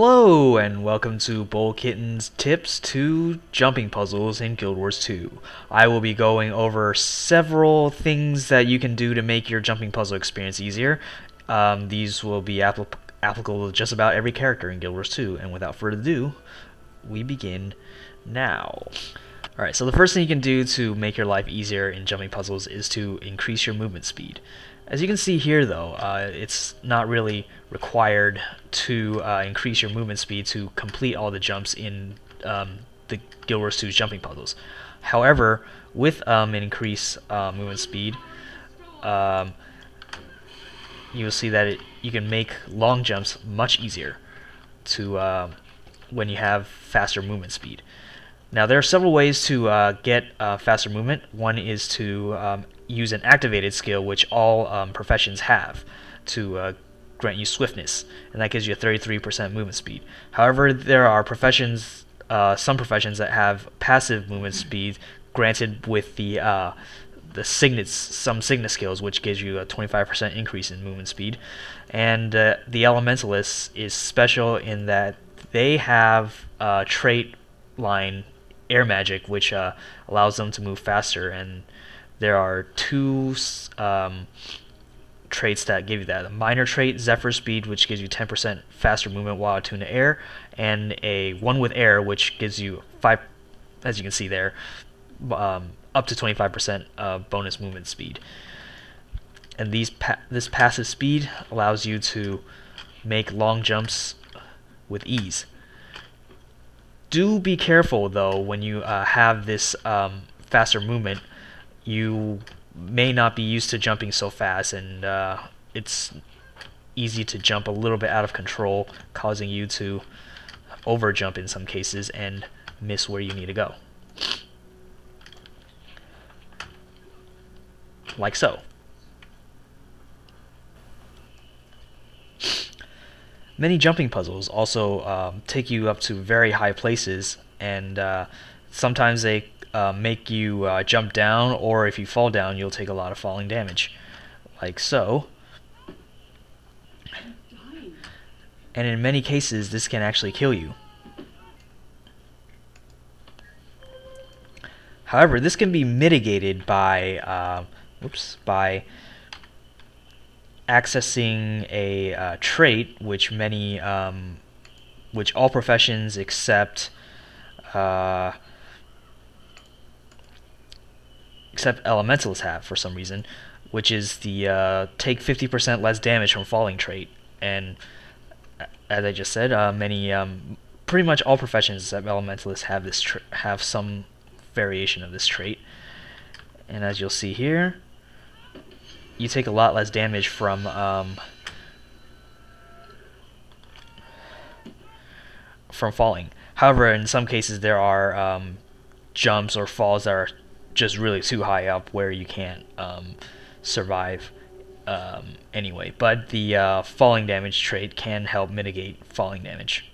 Hello and welcome to Bowl Kitten's Tips to Jumping Puzzles in Guild Wars 2. I will be going over several things that you can do to make your jumping puzzle experience easier. These will be applicable to just about every character in Guild Wars 2, and without further ado, we begin now. Alright, so the first thing you can do to make your life easier in jumping puzzles is to increase your movement speed. As you can see here though, it's not really required to increase your movement speed to complete all the jumps in the Guild Wars 2's jumping puzzles. However, with an increased movement speed, you will see that you can make long jumps much easier to when you have faster movement speed. Now there are several ways to get faster movement. One is to use an activated skill, which all professions have, to grant you swiftness, and that gives you a 33% movement speed. However, there are professions, some professions that have passive movement speed granted with the signets, some signet skills, which gives you a 25% increase in movement speed. And the Elementalist is special in that they have a trait line, Air Magic, which allows them to move faster, and there are two traits that give you that. A minor trait, Zephyr Speed, which gives you 10% faster movement while attuned to air, and a one with air, which gives you 5, as you can see there, up to 25% bonus movement speed. And this passive speed allows you to make long jumps with ease. Do be careful though when you have this faster movement. You may not be used to jumping so fast, and it's easy to jump a little bit out of control, causing you to over jump in some cases and miss where you need to go. Like so. Many jumping puzzles also take you up to very high places, and sometimes they make you jump down, or if you fall down, you'll take a lot of falling damage, like so. And in many cases, this can actually kill you. However, this can be mitigated by by accessing a trait which which all professions except Elementalists have for some reason, which is the take 50% less damage from falling trait. And as I just said, pretty much all professions except Elementalists have this have some variation of this trait. And as you'll see here, you take a lot less damage from falling. However, in some cases there are jumps or falls that are just really too high up where you can't survive anyway. But the falling damage trait can help mitigate falling damage.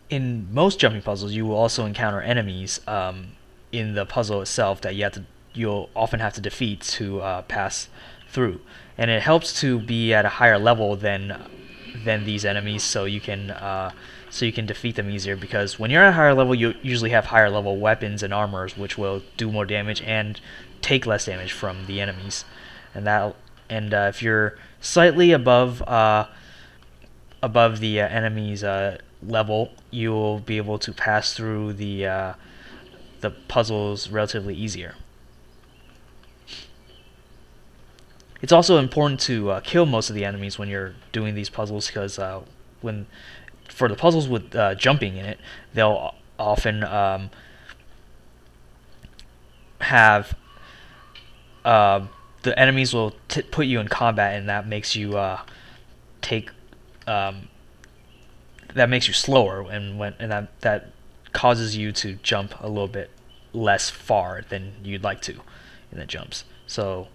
In most jumping puzzles, you will also encounter enemies in the puzzle itself that you'll often have to defeat to pass through. And it helps to be at a higher level than these enemies, so you can defeat them easier, because when you're at a higher level, you usually have higher level weapons and armors, which will do more damage and take less damage from the enemies. And if you're slightly above the enemy's level, you'll be able to pass through the puzzles relatively easier. It's also important to kill most of the enemies when you're doing these puzzles, because for the puzzles with jumping in it, they'll often have the enemies will put you in combat, and that makes you that makes you slower, and that causes you to jump a little bit less far than you'd like to in the jumps. So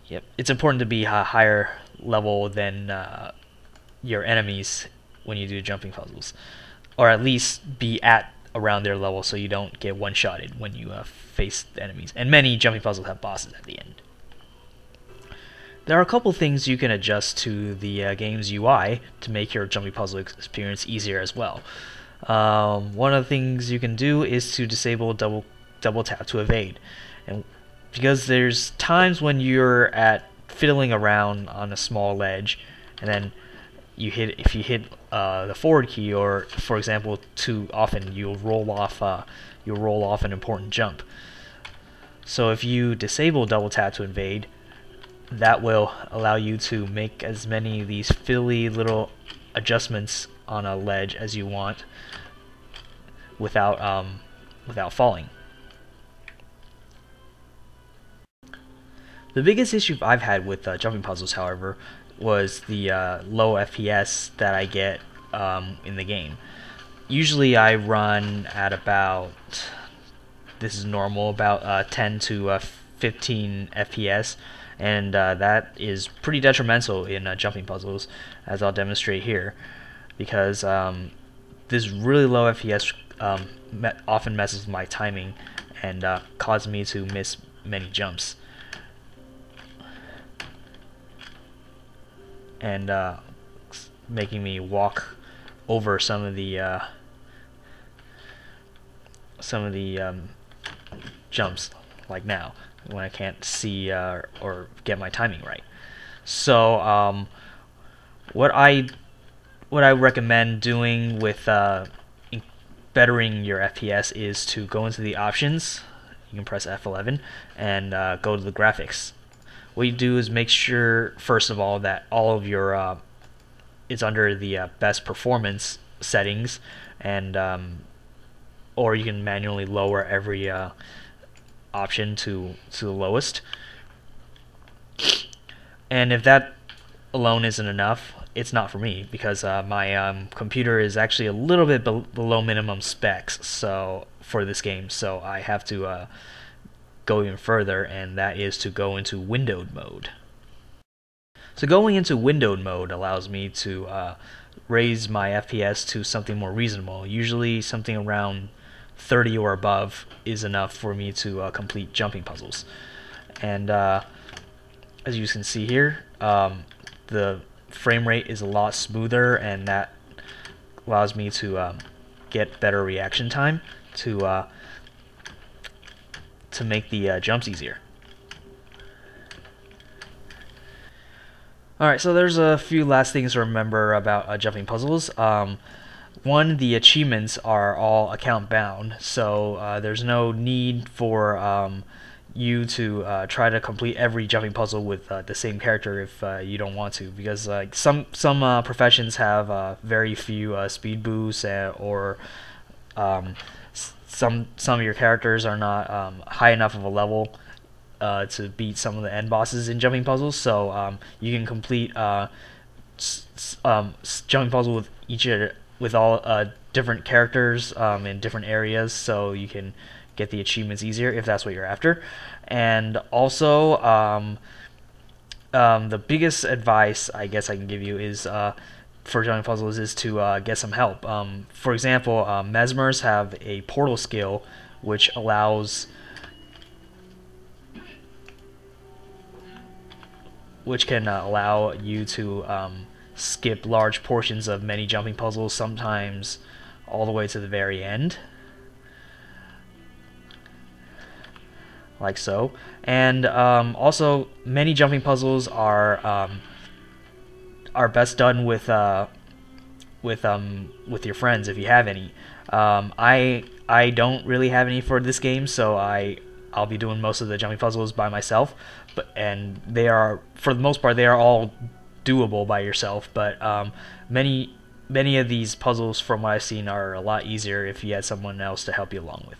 yep, it's important to be a higher level than your enemies when you do jumping puzzles, or at least be at around their level so you don't get one-shotted when you face the enemies. And many jumping puzzles have bosses at the end. there are a couple things you can adjust to the game's UI to make your jumping puzzle experience easier as well. One of the things you can do is to disable double tap to evade, and because there's times when you're at fiddling around on a small ledge, and then if you hit the forward key, or for example too often, you'll roll off an important jump. So if you disable double tap to invade, that will allow you to make as many of these fiddly little adjustments on a ledge as you want without falling. The biggest issue I've had with jumping puzzles, however, was the low FPS that I get in the game. Usually I run at about, this is normal, about 10 to 15 FPS, and that is pretty detrimental in jumping puzzles, as I'll demonstrate here, because this really low FPS often messes with my timing and causes me to miss many jumps, and making me walk over some of the jumps, like now, when I can't see or get my timing right. So what I recommend doing with bettering your FPS is to go into the options. You can press F11 and go to the graphics. What you do is make sure, first of all, that all of your it's under the best performance settings, and or you can manually lower every option to the lowest. And if that alone isn't enough, it's not for me, because my computer is actually a little bit below minimum specs for this game, so I have to go even further, and that is to go into windowed mode. So going into windowed mode allows me to raise my FPS to something more reasonable. Usually something around 30 or above is enough for me to complete jumping puzzles. And as you can see here, the frame rate is a lot smoother, and that allows me to get better reaction time to make the jumps easier. Alright, so there's a few last things to remember about jumping puzzles. One, the achievements are all account bound, so there's no need for you to try to complete every jumping puzzle with the same character if you don't want to, because some professions have very few speed boosts, or some of your characters are not high enough of a level to beat some of the end bosses in jumping puzzles. So you can complete jumping puzzle with all different characters in different areas, so you can get the achievements easier if that's what you're after. And also, the biggest advice I guess I can give you is for jumping puzzles is to get some help. For example, Mesmers have a portal skill which can allow you to skip large portions of many jumping puzzles, sometimes all the way to the very end, like so. And also, many jumping puzzles are best done with your friends, if you have any. I don't really have any for this game, so I'll be doing most of the jumping puzzles by myself, and they are, for the most part, they are all doable by yourself, but many of these puzzles, from what I've seen, are a lot easier if you had someone else to help you along with.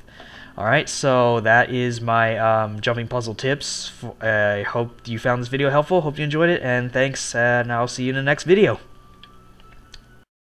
Alright, so that is my jumping puzzle tips. I hope you found this video helpful, hope you enjoyed it, and thanks, and I'll see you in the next video.